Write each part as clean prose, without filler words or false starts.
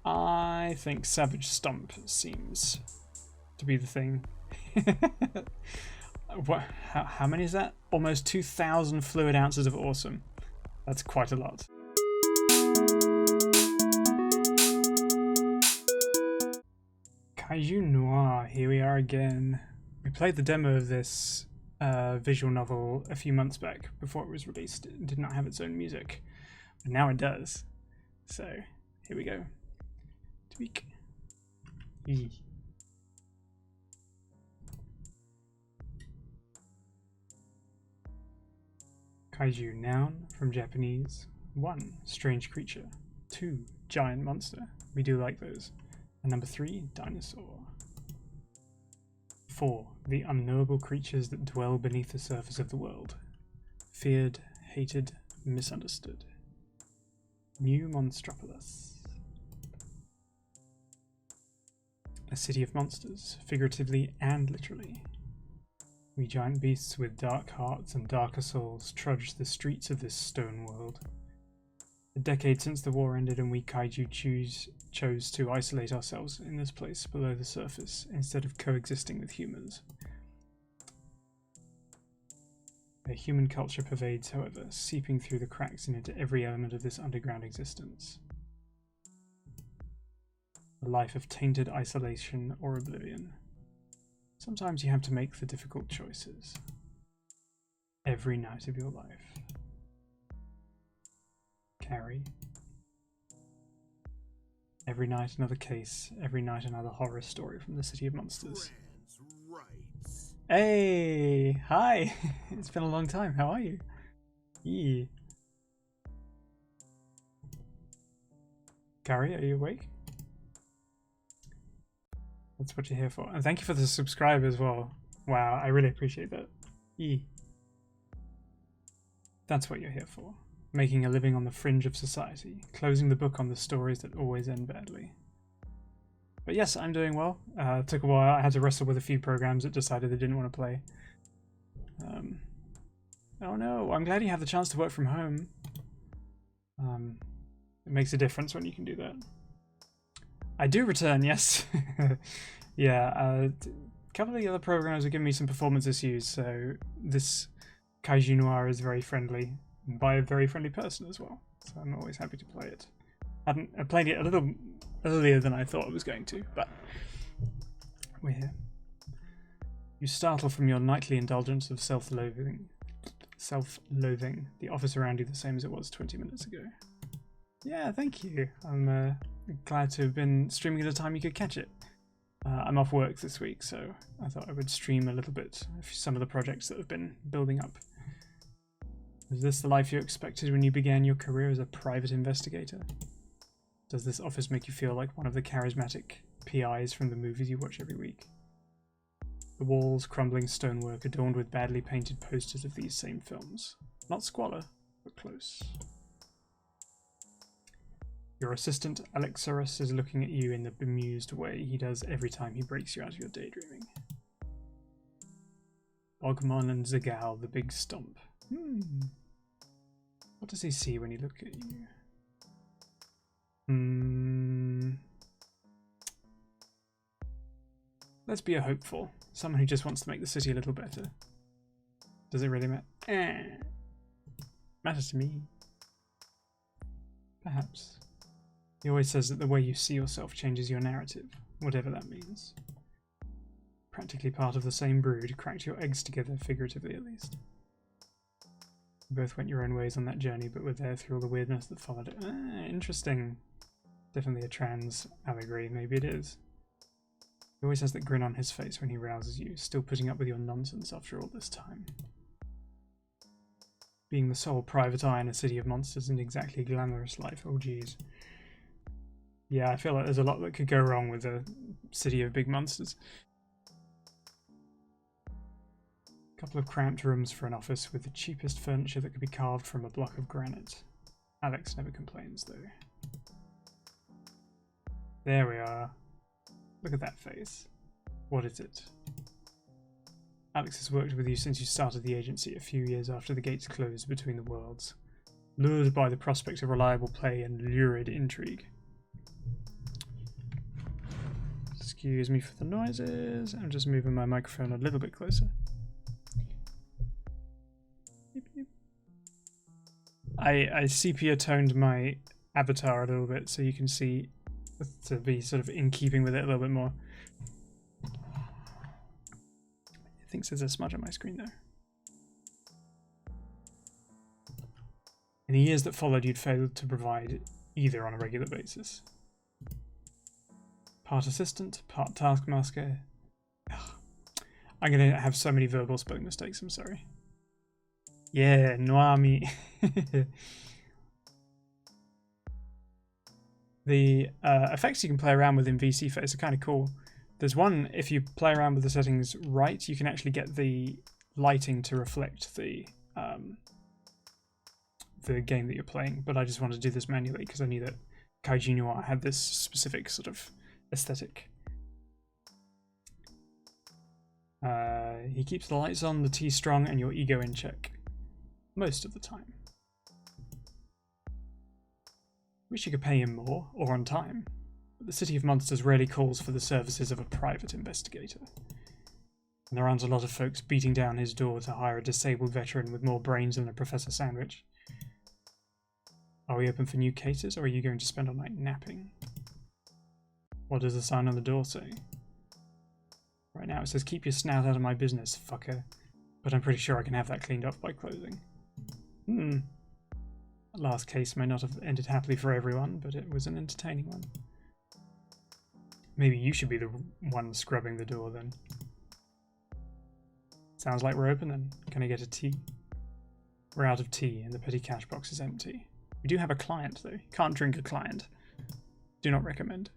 I think Savage Stomp seems to be the thing. What? How many is that? Almost 2,000 fluid ounces of awesome. That's quite a lot. Kaiju Noir, here we are again. We played the demo of this visual novel a few months back before it was released. It did not have its own music, but now it does. So, here we go. Tweak. Eee. Kaiju, noun, from Japanese. 1. Strange creature. 2. Giant monster. We do like those. And number 3. Dinosaur. 4. The unknowable creatures that dwell beneath the surface of the world. Feared, hated, misunderstood. New Monstropolis. A city of monsters, figuratively and literally. We giant beasts with dark hearts and darker souls trudge the streets of this stone world. A decade since the war ended and we kaiju chose to isolate ourselves in this place below the surface instead of coexisting with humans. A human culture pervades, however, seeping through the cracks and into every element of this underground existence. A life of tainted isolation or oblivion. Sometimes you have to make the difficult choices. Every night of your life. Carrie. Every night another case, every night another horror story from the City of Monsters. Hey! Hi! It's been a long time, how are you? Yee. Carrie, are you awake? That's what you're here for. And thank you for the subscribe as well. Wow, I really appreciate that. Yee. That's what you're here for. Making a living on the fringe of society, closing the book on the stories that always end badly. But yes, I'm doing well. It took a while. I had to wrestle with a few programs that decided they didn't want to play. Oh no, I'm glad you have the chance to work from home. It makes a difference when you can do that. I do return, yes. Yeah, a couple of the other programs are giving me some performance issues, so this Kaiju Noir is very friendly. By a very friendly person as well, so I'm always happy to play it. I played it a little earlier than I thought I was going to, but we're here. You startle from your nightly indulgence of self-loathing. The office around you the same as it was 20 minutes ago. Yeah, thank you. I'm glad to have been streaming at a time you could catch it. I'm off work this week, so I thought I would stream a little bit of some of the projects that have been building up. Was this the life you expected when you began your career as a private investigator? Does this office make you feel like one of the charismatic PIs from the movies you watch every week? The walls, crumbling stonework adorned with badly painted posters of these same films. Not squalor, but close. Your assistant, Alixorus, is looking at you in the bemused way he does every time he breaks you out of your daydreaming. Ogmon and Zagal, the big stomp. What does he see when he looks at you? Let's be a hopeful. Someone who just wants to make the city a little better. Does it really matter? Matters to me. Perhaps. He always says that the way you see yourself changes your narrative, whatever that means. Practically part of the same brood, cracked your eggs together, figuratively at least. You both went your own ways on that journey, but were there through all the weirdness that followed it. Interesting. Definitely a trans allegory, maybe it is. He always has that grin on his face when he rouses you, still putting up with your nonsense after all this time. Being the sole private eye in a city of monsters isn't exactly a glamorous life, oh geez. Yeah, I feel like there's a lot that could go wrong with a city of big monsters. A couple of cramped rooms for an office with the cheapest furniture that could be carved from a block of granite. Alex never complains, though. There we are. Look at that face. What is it? Alex has worked with you since you started the agency a few years after the gates closed between the worlds, lured by the prospect of reliable pay and lurid intrigue. Excuse me for the noises. I'm just moving my microphone a little bit closer. Beep, beep. I sepia toned my avatar a little bit so you can see, to be sort of in keeping with it a little bit more. It thinks there's a smudge on my screen there. In the years that followed, you'd failed to provide either on a regular basis. Part assistant, part taskmaster. Ugh. I'm going to have so many verbal spelling mistakes, I'm sorry. Yeah, Noami. The effects you can play around with in VC Face are kind of cool. There's one, if you play around with the settings right, you can actually get the lighting to reflect the game that you're playing, but I just wanted to do this manually because I knew that Kaiju Noir had this specific sort of aesthetic. He keeps the lights on, the tea strong, and your ego in check. Most of the time. Wish you could pay him more, or on time, but the City of Monsters rarely calls for the services of a private investigator. And there aren't a lot of folks beating down his door to hire a disabled veteran with more brains than a Professor Sandwich. Are we open for new cases, or are you going to spend all night napping? What does the sign on the door say? Right now it says, keep your snout out of my business, fucker. But I'm pretty sure I can have that cleaned up by closing. That last case may not have ended happily for everyone, but it was an entertaining one. Maybe you should be the one scrubbing the door then. Sounds like we're open then. Can I get a tea? We're out of tea and the petty cash box is empty. We do have a client though. Can't drink a client. Do not recommend.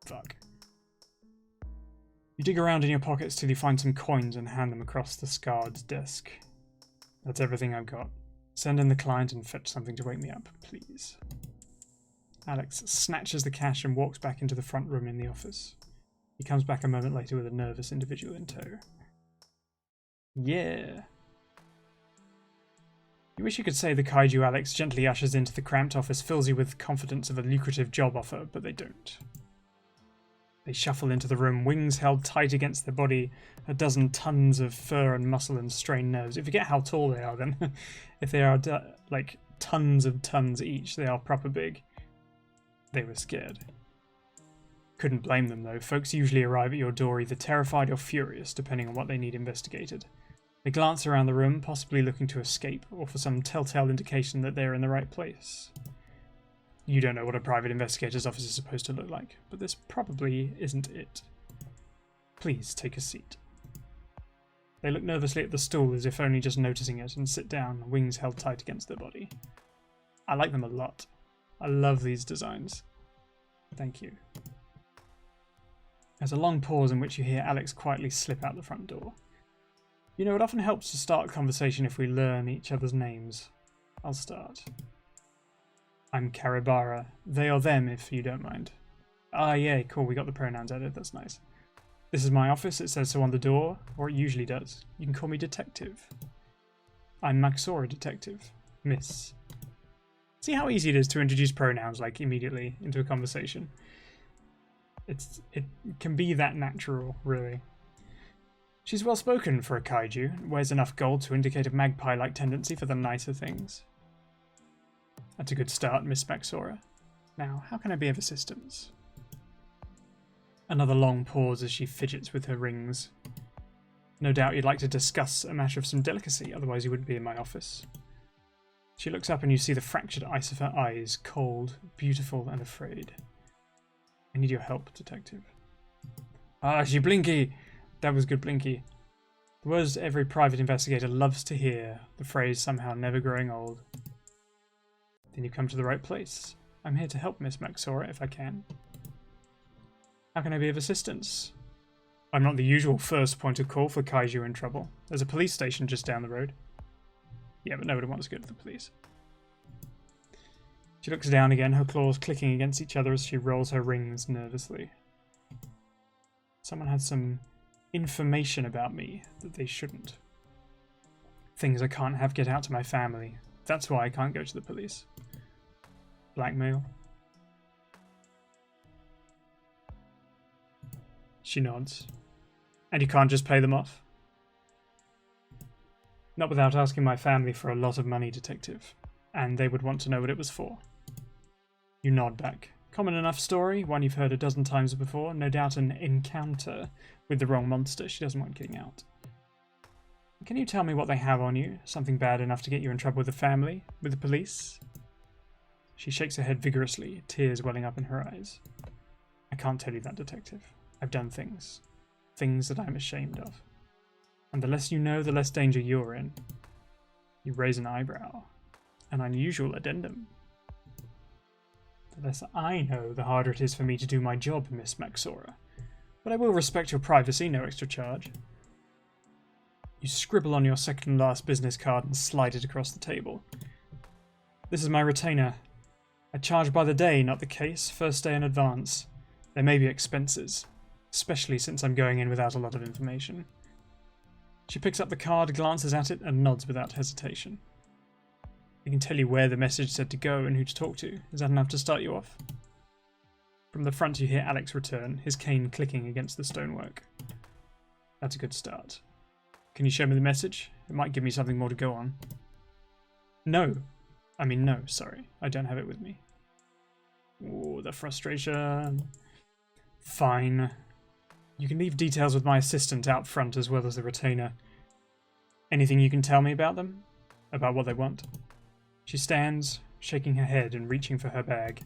Fuck. You dig around in your pockets till you find some coins and hand them across the scarred's desk. That's everything I've got. Send in the client and fetch something to wake me up, please. Alex snatches the cash and walks back into the front room in the office. He comes back a moment later with a nervous individual in tow. Yeah. You wish you could say the kaiju Alex gently ushers into the cramped office fills you with confidence of a lucrative job offer, but they don't. They shuffle into the room, wings held tight against their body, a dozen tons of fur and muscle and strained nerves. If you forget how tall they are, then if they are like tons of tons each, they are proper big. They were scared. Couldn't blame them though. Folks usually arrive at your door either terrified or furious, depending on what they need investigated. They glance around the room, possibly looking to escape, or for some telltale indication that they're in the right place. You don't know what a private investigator's office is supposed to look like, but this probably isn't it. Please take a seat. They look nervously at the stool as if only just noticing it and sit down, wings held tight against their body. I like them a lot. I love these designs. Thank you. There's a long pause in which you hear Alex quietly slip out the front door. You know, it often helps to start a conversation if we learn each other's names. I'll start. I'm Caribara. They or them, if you don't mind. Ah, yeah, cool, we got the pronouns added, that's nice. This is my office, it says so on the door, or it usually does. You can call me Detective. I'm Maxora Detective. Miss. See how easy it is to introduce pronouns, like, immediately into a conversation? It can be that natural, really. She's well spoken for a kaiju, wears enough gold to indicate a magpie-like tendency for the nicer things. That's a good start, Miss Maxora. Now, how can I be of assistance? Another long pause as she fidgets with her rings. No doubt you'd like to discuss a matter of some delicacy, otherwise you wouldn't be in my office. She looks up and you see the fractured ice of her eyes, cold, beautiful, and afraid. I need your help, Detective. Ah, she Blinky! That was good, Blinky. The words every private investigator loves to hear, the phrase somehow never growing old. Then you come to the right place. I'm here to help Miss Maxora if I can. How can I be of assistance? I'm not the usual first point of call for kaiju in trouble. There's a police station just down the road. Yeah, but nobody wants to go to the police. She looks down again, her claws clicking against each other as she rolls her rings nervously. Someone had some information about me that they shouldn't. Things I can't have get out to my family. That's why I can't go to the police. Blackmail. She nods. And you can't just pay them off? Not without asking my family for a lot of money, Detective. And they would want to know what it was for. You nod back. Common enough story, one you've heard a dozen times before. No doubt an encounter with the wrong monster. She doesn't want getting out. Can you tell me what they have on you? Something bad enough to get you in trouble with the family? With the police? She shakes her head vigorously, tears welling up in her eyes. I can't tell you that, Detective. I've done things. Things that I'm ashamed of. And the less you know, the less danger you're in. You raise an eyebrow. An unusual addendum. The less I know, the harder it is for me to do my job, Miss Maxora. But I will respect your privacy, no extra charge. You scribble on your second last business card and slide it across the table. This is my retainer. I charge by the day, not the case. First day in advance. There may be expenses, especially since I'm going in without a lot of information. She picks up the card, glances at it, and nods without hesitation. I can tell you where the message said to go and who to talk to. Is that enough to start you off? From the front you hear Alex return, his cane clicking against the stonework. That's a good start. Can you show me the message? It might give me something more to go on. No, sorry. I don't have it with me. Ooh, the frustration. Fine. You can leave details with my assistant out front as well as the retainer. Anything you can tell me about them? About what they want? She stands, shaking her head and reaching for her bag.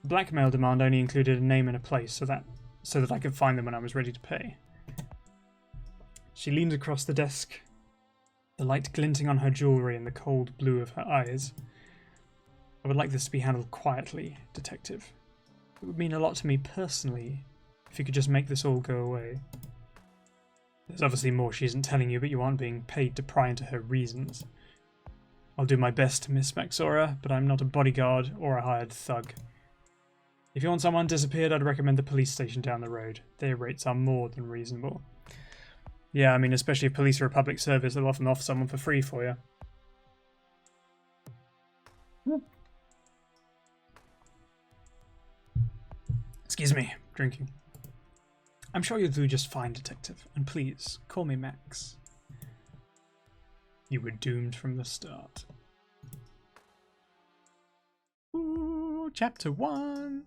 The blackmail demand only included a name and a place so that I could find them when I was ready to pay. She leans across the desk, the light glinting on her jewellery and the cold blue of her eyes. I would like this to be handled quietly, Detective. It would mean a lot to me personally if you could just make this all go away. There's obviously more she isn't telling you, but you aren't being paid to pry into her reasons. I'll do my best, Miss Maxora, but I'm not a bodyguard or a hired thug. If you want someone disappeared, I'd recommend the police station down the road. Their rates are more than reasonable. Yeah, I mean, especially if police are a public service, they'll often offer someone for free for you. Excuse me, drinking. I'm sure you'll do just fine, Detective, and please, call me Max. You were doomed from the start. Ooh, chapter 1.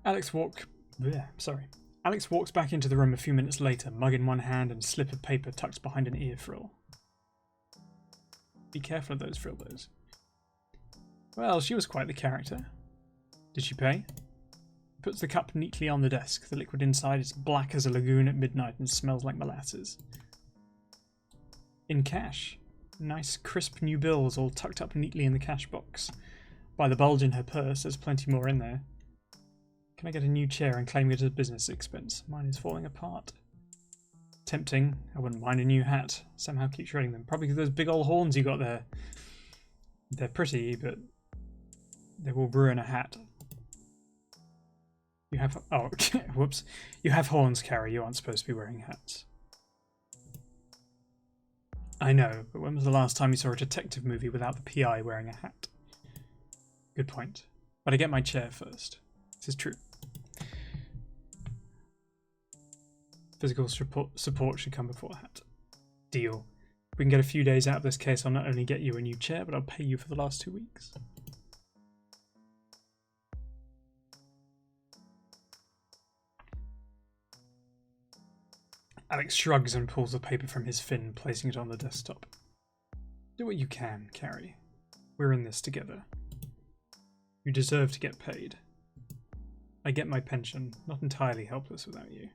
Alex walks back into the room a few minutes later, mug in one hand and slip of paper tucked behind an ear frill. Be careful of those frillos. Well, she was quite the character. Did she pay? He puts the cup neatly on the desk. The liquid inside is black as a lagoon at midnight and smells like molasses. In cash. Nice crisp new bills all tucked up neatly in the cash box. By the bulge in her purse, there's plenty more in there. Can I get a new chair and claim it as a business expense? Mine is falling apart. Tempting. I wouldn't mind a new hat. Somehow keep shredding them. Probably because those big old horns you got there. They're pretty, but they will ruin a hat. You have... Oh, whoops. You have horns, Carrie. You aren't supposed to be wearing hats. I know, but when was the last time you saw a detective movie without the PI wearing a hat? Good point. But I get my chair first. This is true. Physical support should come before a hat. Deal. If we can get a few days out of this case, I'll not only get you a new chair, but I'll pay you for the last 2 weeks. Alex shrugs and pulls the paper from his fin, placing it on the desktop. Do what you can, Carrie. We're in this together. You deserve to get paid. I get my pension, not entirely helpless without you.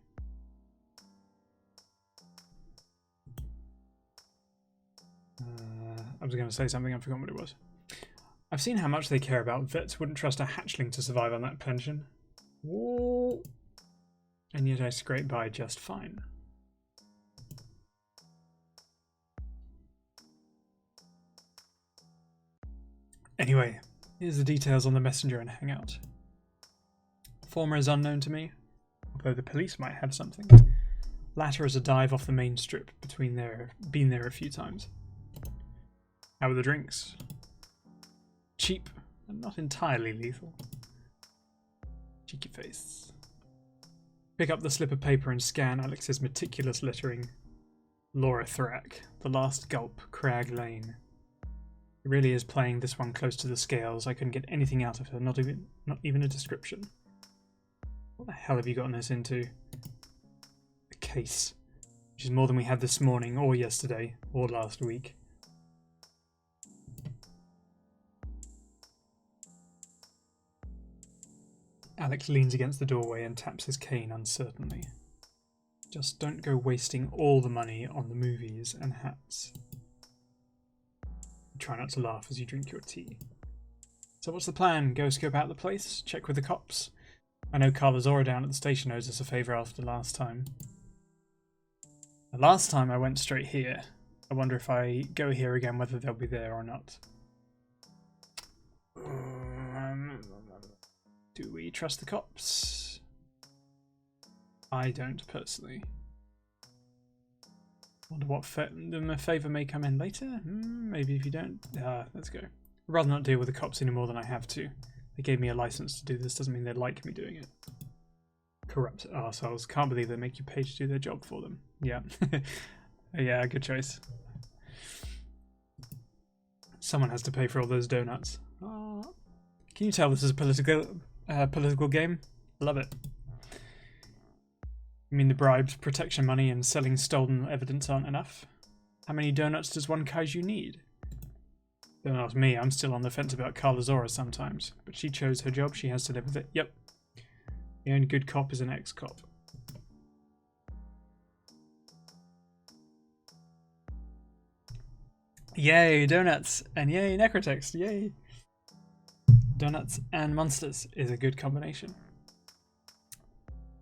I was going to say something, I've forgotten what it was. I've seen how much they care about vets. Wouldn't trust a hatchling to survive on that pension. Whoa. And yet I scrape by just fine. Anyway, here's the details on the messenger and hangout. Former is unknown to me, although the police might have something. Latter is a dive off the main strip, been there a few times. How are the drinks? Cheap, and not entirely lethal. Cheeky face. Pick up the slip of paper and scan Alex's meticulous lettering. Laura Thrak, The Last Gulp, Crag Lane. It really is playing this one close to the scales. I couldn't get anything out of her, not even a description. What the hell have you gotten us into? A case. Which is more than we had this morning, or yesterday, or last week. Alex leans against the doorway and taps his cane uncertainly. Just don't go wasting all the money on the movies and hats. Try not to laugh as you drink your tea. So what's the plan? Go scope out the place? Check with the cops? I know Carlazora down at the station owes us a favour after last time. The last time I went straight here. I wonder if I go here again whether they'll be there or not. Do we trust the cops? I don't personally. Wonder what a favour may come in later? Maybe if you don't. Let's go. I'd rather not deal with the cops any more than I have to. They gave me a license to do this, doesn't mean they like me doing it. Corrupt arseholes. Can't believe they make you pay to do their job for them. Yeah. Yeah, good choice. Someone has to pay for all those donuts. Can you tell this is a political game? Love it. You mean the bribes, protection money, and selling stolen evidence aren't enough? How many donuts does one kaiju need? Don't ask me, I'm still on the fence about Carlazora sometimes. But she chose her job, she has to live with it. Yep. The only good cop is an ex-cop. Yay, donuts! And yay, necrotext! Yay! Donuts and monsters is a good combination.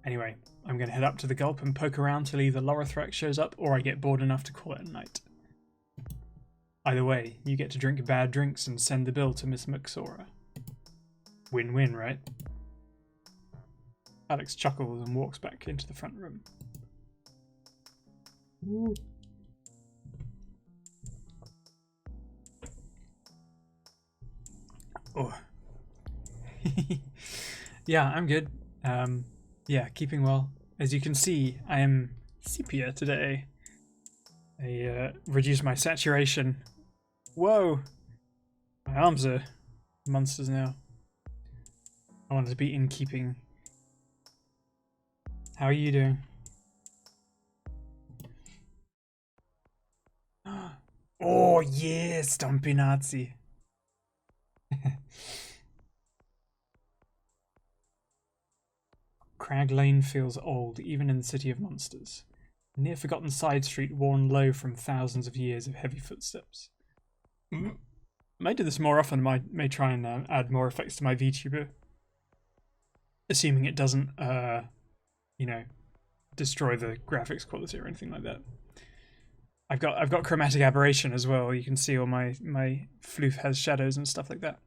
Anyway, I'm going to head up to the Gulp and poke around till either Laura Thrak shows up or I get bored enough to call it a night. Either way, you get to drink bad drinks and send the bill to Miss Muxora. Win-win, right? Alex chuckles and walks back into the front room. Ooh. Oh. Yeah, I'm good. Yeah, keeping well. As you can see, I am sepia today. I reduced my saturation. Whoa! My arms are monsters now. I wanted to be in keeping. How are you doing? Oh yeah, Stumpy Nazi. Crag Lane feels old, even in the City of Monsters. A near-forgotten side street worn low from thousands of years of heavy footsteps. May do this more often, may try and add more effects to my VTuber. Assuming it doesn't, you know, destroy the graphics quality or anything like that. I've got chromatic aberration as well. You can see all my floof has shadows and stuff like that.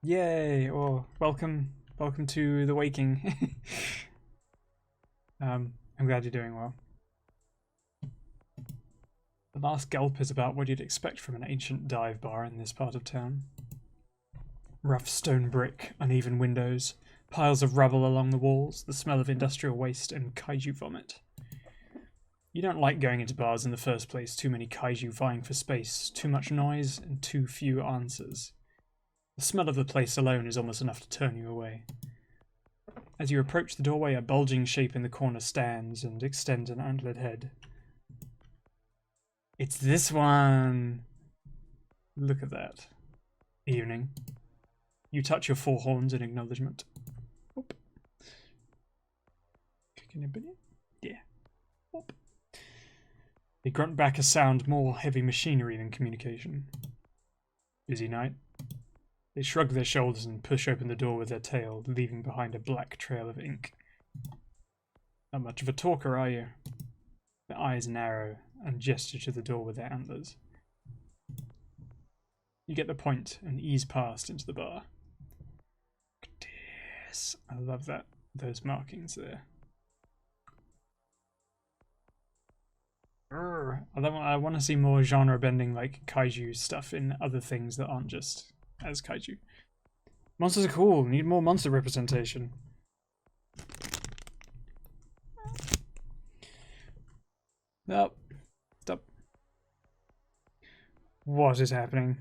Yay! Or welcome to the waking. I'm glad you're doing well. The Last Gulp is about what you'd expect from an ancient dive bar in this part of town. Rough stone brick, uneven windows, piles of rubble along the walls, the smell of industrial waste and kaiju vomit. You don't like going into bars in the first place, too many kaiju vying for space, too much noise and too few answers. The smell of the place alone is almost enough to turn you away. As you approach the doorway, a bulging shape in the corner stands and extends an antlered head. It's this one! Look at that. Evening. You touch your four horns in acknowledgement. Oop. Kicking a bit? Yeah. Oop. They grunt back a sound more heavy machinery than communication. Busy night? They shrug their shoulders and push open the door with their tail, leaving behind a black trail of ink. Not much of a talker, are you? Their eyes narrow and gesture to the door with their antlers. You get the point and ease past into the bar. Yes, I love that. Those markings there. I want to see more genre bending like kaiju stuff in other things that aren't just as kaiju. Monsters are cool. Need more monster representation. Nope. Stop. What is happening?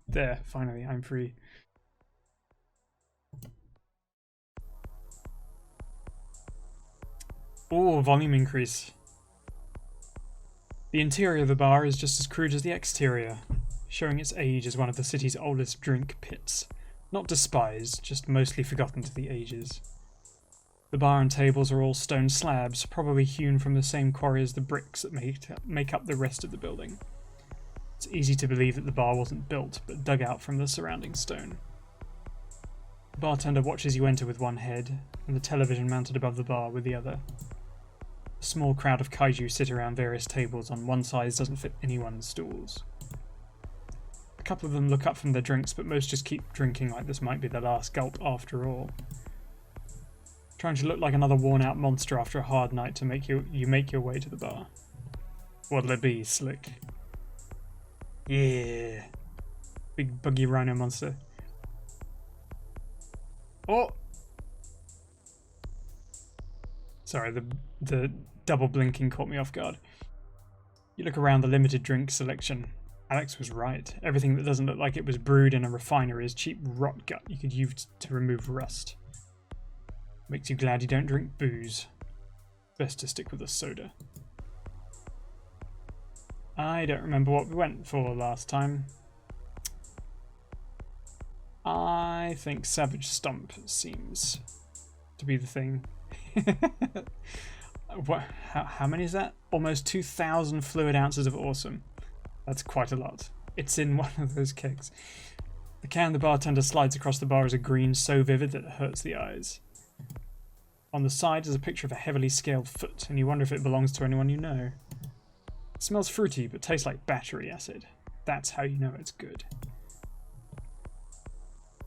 There, finally, I'm free. Oh, volume increase. The interior of the bar is just as crude as the exterior, showing its age as one of the city's oldest drink pits. Not despised, just mostly forgotten to the ages. The bar and tables are all stone slabs, probably hewn from the same quarry as the bricks that make up the rest of the building. It's easy to believe that the bar wasn't built, but dug out from the surrounding stone. The bartender watches you enter with one head, and the television mounted above the bar with the other. A small crowd of kaiju sit around various tables on one size doesn't fit anyone's stools. A couple of them look up from their drinks, but most just keep drinking like this might be their last gulp after all. Trying to look like another worn-out monster after a hard night to make you make your way to the bar. What'll it be, Slick? Yeah. Big buggy rhino monster. Oh! Sorry, the double blinking caught me off guard. You look around the limited drink selection. Alex was right. Everything that doesn't look like it was brewed in a refinery is cheap rot gut you could use to remove rust. Makes you glad you don't drink booze. Best to stick with a soda. I don't remember what we went for last time. I think Savage Stomp seems to be the thing. What? How many is that? Almost 2,000 fluid ounces of awesome. That's quite a lot. It's in one of those kegs. The can the bartender slides across the bar is a green so vivid that it hurts the eyes. On the side is a picture of a heavily scaled foot, and you wonder if it belongs to anyone you know. It smells fruity, but tastes like battery acid. That's how you know it's good.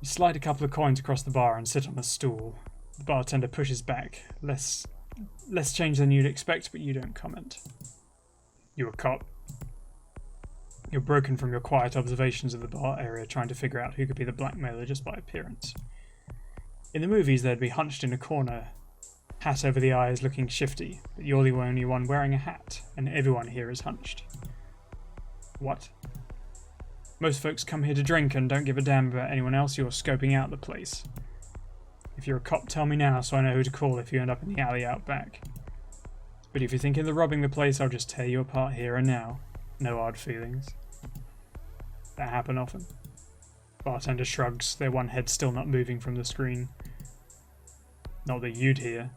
You slide a couple of coins across the bar and sit on a stool. The bartender pushes back. Less change than you'd expect, but you don't comment. You a cop? You're broken from your quiet observations of the bar area, trying to figure out who could be the blackmailer just by appearance. In the movies, they'd be hunched in a corner, hat over the eyes, looking shifty, but you're the only one wearing a hat, and everyone here is hunched. What? Most folks come here to drink and don't give a damn about anyone else. You're scoping out the place. If you're a cop, tell me now so I know who to call if you end up in the alley out back. But if you're thinking of robbing the place, I'll just tear you apart here and now. No hard feelings. That happen often. Bartender shrugs, their one head still not moving from the screen. Not that you'd hear.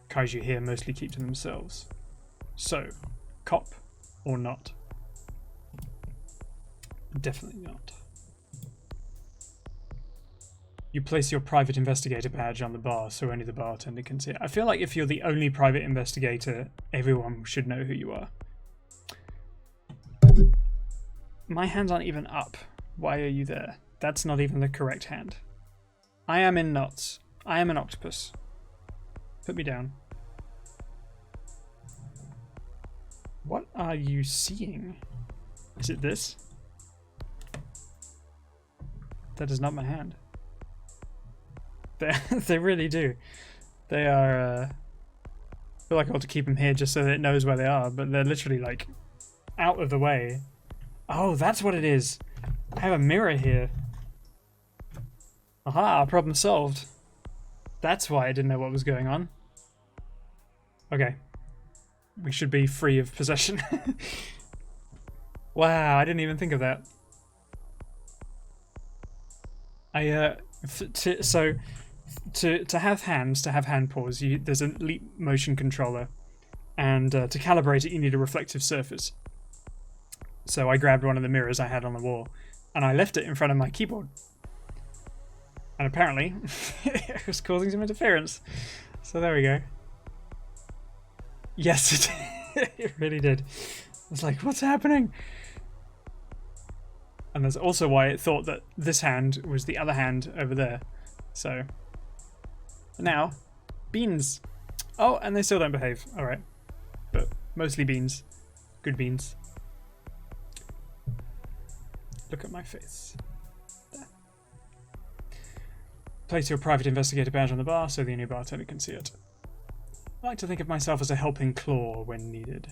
Kaiju here mostly keep to themselves. So, cop or not? Definitely not. You place your private investigator badge on the bar so only the bartender can see it. I feel like if you're the only private investigator, everyone should know who you are. My hands aren't even up. Why are you there? That's not even the correct hand. I am in knots. I am an octopus. Put me down. What are you seeing? Is it this? That is not my hand. They really do. They are... I feel like I ought to keep them here just so that it knows where they are, but they're literally like out of the way. Oh, that's what it is. I have a mirror here. Aha, problem solved. That's why I didn't know what was going on. Okay. We should be free of possession. Wow, I didn't even think of that. To have hands, to have hand paws, there's a leap motion controller, and to calibrate it you need a reflective surface. So I grabbed one of the mirrors I had on the wall, and I left it in front of my keyboard. And apparently, it was causing some interference. So there we go. Yes, it did. It really did. I was like, what's happening? And that's also why it thought that this hand was the other hand over there. So, now, beans. Oh, and they still don't behave. Alright. But mostly beans. Good beans. Look at my face. There. Place your private investigator badge on the bar so the new bartender can see it. I like to think of myself as a helping claw when needed.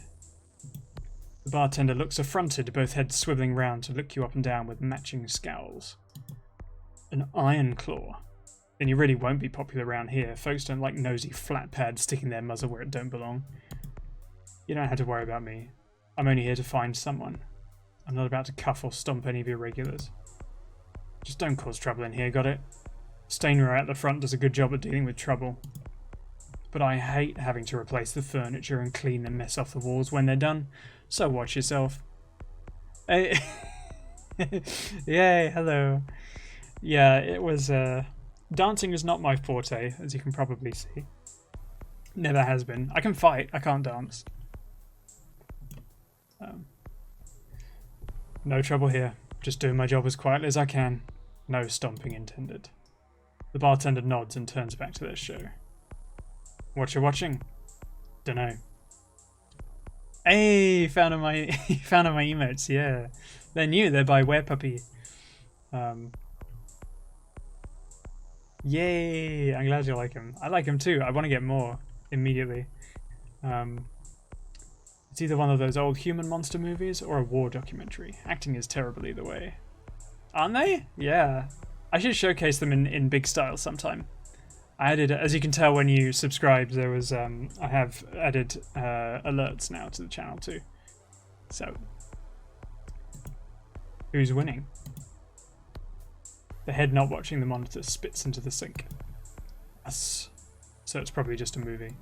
The bartender looks affronted, both heads swiveling round to look you up and down with matching scowls. An iron claw? Then you really won't be popular around here. Folks don't like nosy flat pads sticking their muzzle where it don't belong. You don't have to worry about me. I'm only here to find someone. I'm not about to cuff or stomp any of your regulars. Just don't cause trouble in here, got it? Stainer at the front does a good job at dealing with trouble. But I hate having to replace the furniture and clean the mess off the walls when they're done, so watch yourself. Hey. Yay, hello. Yeah, it was, dancing is not my forte, as you can probably see. Never has been. I can fight, I can't dance. No trouble here. Just doing my job as quietly as I can. No stomping intended. The bartender nods and turns back to their show. What you watching? Dunno. Hey, found on my emotes, yeah. They're new, they're by Werepuppy. Yay! I'm glad you like him. I like him too. I want to get more immediately. It's either one of those old human monster movies or a war documentary. Acting is terrible either way. Aren't they? Yeah. I should showcase them in big style sometime. I added, as you can tell when you subscribe, there was I have added alerts now to the channel too. So, who's winning? The head not watching the monitor spits into the sink. Yes. So it's probably just a movie.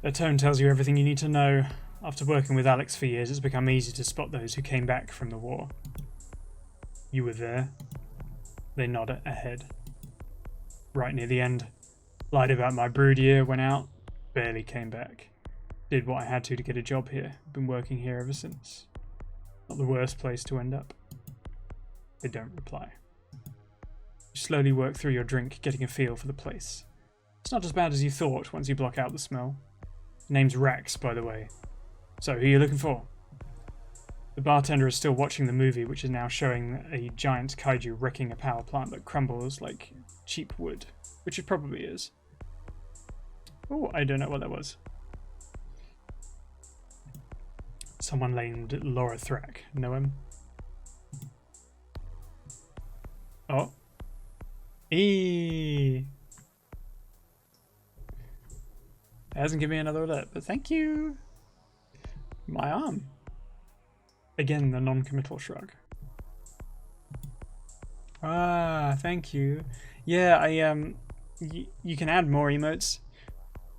Their tone tells you everything you need to know. After working with Alex for years, it's become easy to spot those who came back from the war. You were there. They nod ahead. Right near the end. Lied about my brood year, went out, barely came back. Did what I had to get a job here. Been working here ever since. Not the worst place to end up. They don't reply. You slowly work through your drink, getting a feel for the place. It's not as bad as you thought once you block out the smell. Name's Rax, by the way. So, who are you looking for? The bartender is still watching the movie, which is now showing a giant kaiju wrecking a power plant that crumbles like cheap wood, which it probably is. Oh, I don't know what that was. Someone named Laura Thrack. Know him? Oh. Eee. It hasn't given me another alert, but thank you. My arm. Again, the non-committal shrug. Ah, thank you. Yeah, you can add more emotes,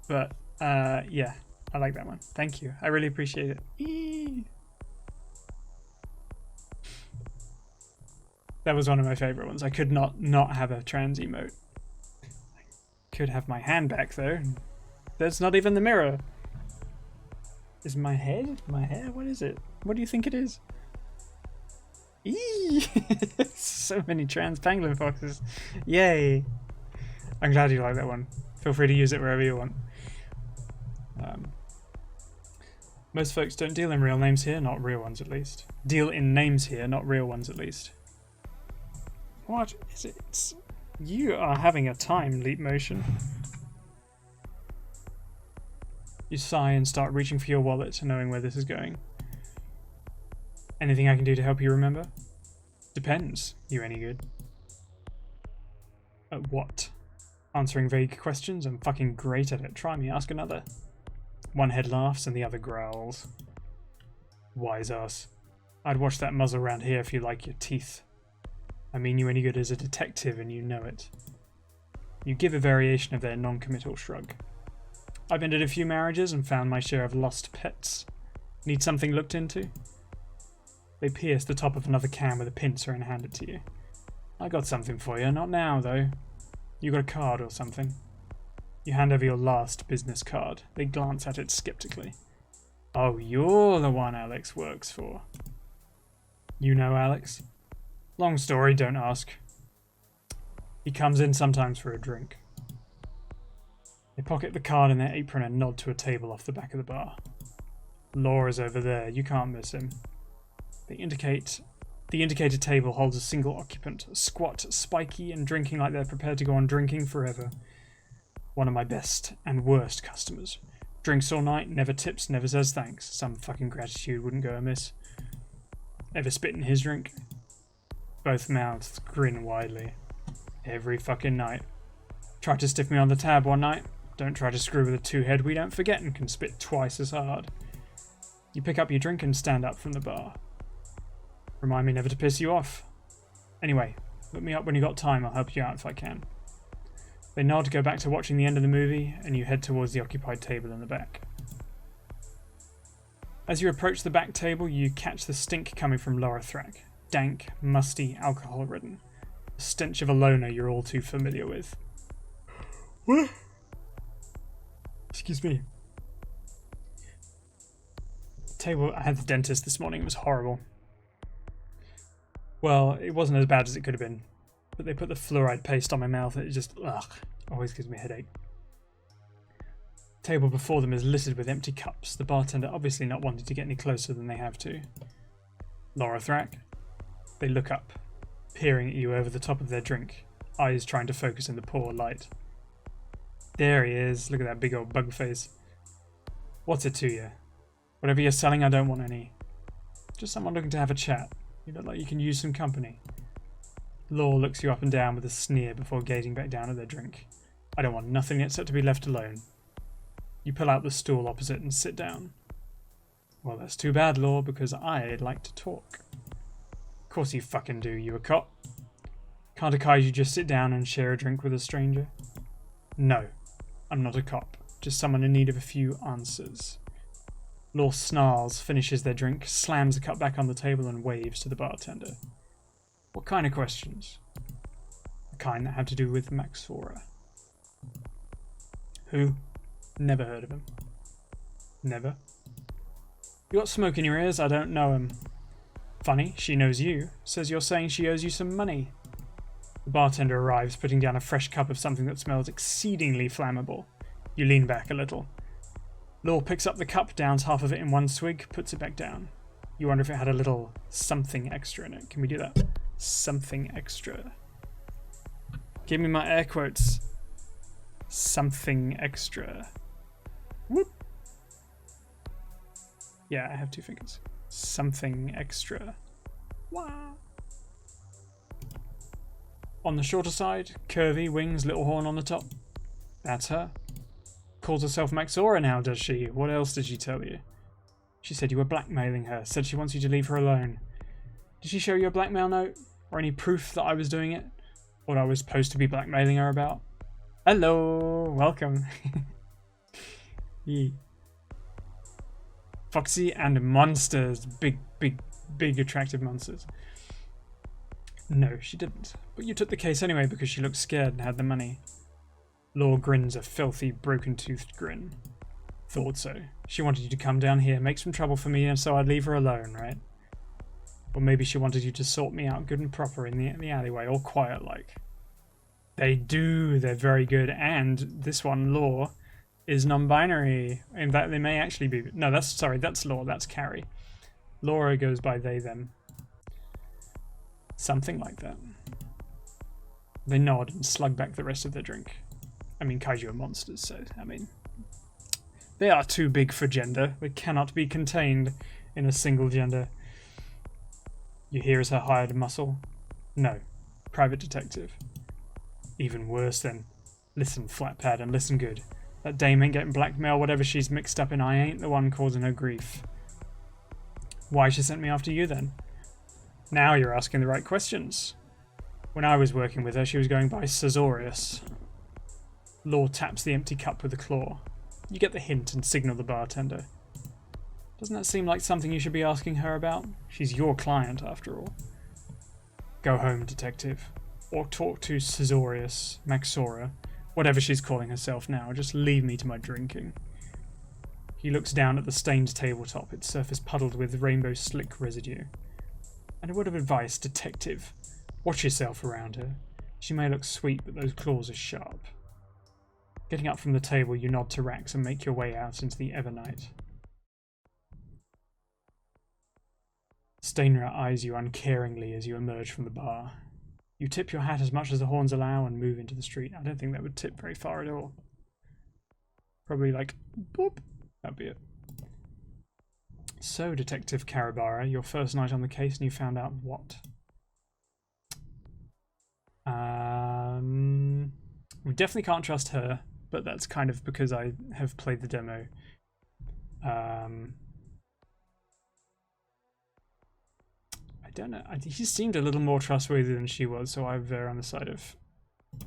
but yeah, I like that one. Thank you. I really appreciate it. Eee. That was one of my favorite ones. I could not have a trans emote. I could have my hand back though. That's not even the mirror. Is my head? My hair? What is it? What do you think it is? Eee! So many trans PangolinFoxes. Yay! I'm glad you like that one. Feel free to use it wherever you want. Most folks don't deal in real names here, not real ones at least. Deal in names here, not real ones at least. What is it? You are having a time, Leap Motion. You sigh and start reaching for your wallet, knowing where this is going. Anything I can do to help you remember? Depends. You any good? At what? Answering vague questions? I'm fucking great at it. Try me, ask another. One head laughs and the other growls. Wise ass. I'd watch that muzzle around here if you like your teeth. I mean you any good as a detective and you know it. You give a variation of their non-committal shrug. I've ended a few marriages and found my share of lost pets. Need something looked into? They pierce the top of another can with a pincer and hand it to you. I got something for you, not now though. You got a card or something? You hand over your last business card. They glance at it skeptically. Oh, you're the one Alex works for. You know Alex? Long story, don't ask. He comes in sometimes for a drink. They pocket the card in their apron and nod to a table off the back of the bar. Laura's over there, you can't miss him. They indicate The indicated table holds a single occupant, squat, spiky, and drinking like they're prepared to go on drinking forever. One of my best and worst customers. Drinks all night, never tips, never says thanks. Some fucking gratitude wouldn't go amiss. Ever spit in his drink? Both mouths grin widely. Every fucking night. Tried to stiff me on the tab one night. Don't try to screw with a two-head we don't forget and can spit twice as hard. You pick up your drink and stand up from the bar. Remind me never to piss you off. Anyway, look me up when you got time, I'll help you out if I can. They nod, go back to watching the end of the movie, and you head towards the occupied table in the back. As you approach the back table, you catch the stink coming from Lower Thrack. Dank, musty, alcohol-ridden. The stench of a loner you're all too familiar with. What? Excuse me. Table. I had the dentist this morning. It was horrible. Well, it wasn't as bad as it could have been, but they put the fluoride paste on my mouth and it just, always gives me a headache. The table before them is littered with empty cups, the bartender obviously not wanting to get any closer than they have to. Laura Thrack. They look up, peering at you over the top of their drink, eyes trying to focus in the poor light. There he is, look at that big old bug face. What's it to you? Whatever you're selling, I don't want any. Just someone looking to have a chat. You look like you can use some company. Law looks you up and down with a sneer before gazing back down at their drink. I don't want nothing except to be left alone. You pull out the stool opposite and sit down. Well, that's too bad, Law, because I'd like to talk. Of course you fucking do, you a cop. Can't a kaiju just sit down and share a drink with a stranger? No, I'm not a cop. Just someone in need of a few answers. Law snarls, finishes their drink, slams the cup back on the table and waves to the bartender. What kind of questions? The kind that have to do with Maxora. Who? Never heard of him. Never? You got smoke in your ears? I don't know him. Funny, she knows you. Says you're saying she owes you some money. The bartender arrives, putting down a fresh cup of something that smells exceedingly flammable. You lean back a little. Law picks up the cup, downs half of it in one swig, puts it back down. You wonder if it had a little something extra in it. Can we do that? Something extra. Give me my air quotes. Something extra. Whoop. Yeah, I have two fingers. Something extra. Wow. On the shorter side, curvy, wings, little horn on the top. That's her. Calls herself Maxora now, does she? What else did she tell you? She said you were blackmailing her, said she wants you to leave her alone. Did she show you a blackmail note? Or any proof that I was doing it? What I was supposed to be blackmailing her about? Hello, welcome. Yeah. Foxy and monsters. Big, big, big attractive monsters. No, she didn't. But you took the case anyway because she looked scared and had the money. Law grins a filthy, broken-toothed grin. Thought so. She wanted you to come down here, make some trouble for me, and so I'd leave her alone, right? Or maybe she wanted you to sort me out good and proper in the alleyway, all quiet-like. They do. They're very good. And this one, Law, is non-binary. In fact, they may actually be... No, that's Law. That's Carrie. Laura goes by they, them. Something like that. They nod and slug back the rest of their drink. I mean, kaiju are monsters, so, I mean... They are too big for gender. They cannot be contained in a single gender. You hear as her hired muscle? No. Private detective. Even worse then. Listen, Flatpad, and listen good. That dame ain't getting blackmail, whatever she's mixed up in, I ain't the one causing her grief. Why she sent me after you then? Now you're asking the right questions. When I was working with her, she was going by Cesorius. Law taps the empty cup with a claw. You get the hint and signal the bartender. Doesn't that seem like something you should be asking her about? She's your client, after all. Go home, detective. Or talk to Cesorius, Maxora, whatever she's calling herself now. Just leave me to my drinking. He looks down at the stained tabletop, its surface puddled with rainbow slick residue. And a word of advice, detective. Watch yourself around her. She may look sweet, but those claws are sharp. Getting up from the table, you nod to Rax and make your way out into the Evernight. Stainer eyes you uncaringly as you emerge from the bar. You tip your hat as much as the horns allow and move into the street. I don't think that would tip very far at all. Probably like, boop. That'd be it. So, Detective Caribara, your first night on the case and you found out what? We definitely can't trust her, but that's kind of because I have played the demo. I don't know. He seemed a little more trustworthy than she was, so I veer on the side of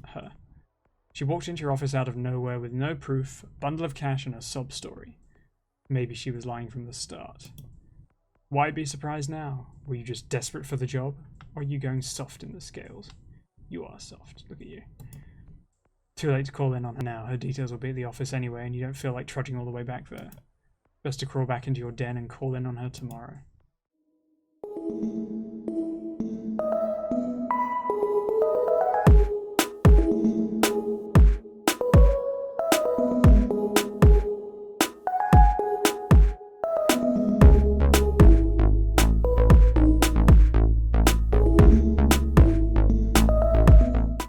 her. She walked into your office out of nowhere with no proof, a bundle of cash, and a sob story. Maybe she was lying from the start. Why be surprised now? Were you just desperate for the job? Or are you going soft in the scales? You are soft. Look at you. Too late to call in on her now. Her details will be at the office anyway, and you don't feel like trudging all the way back there. Best to crawl back into your den and call in on her tomorrow.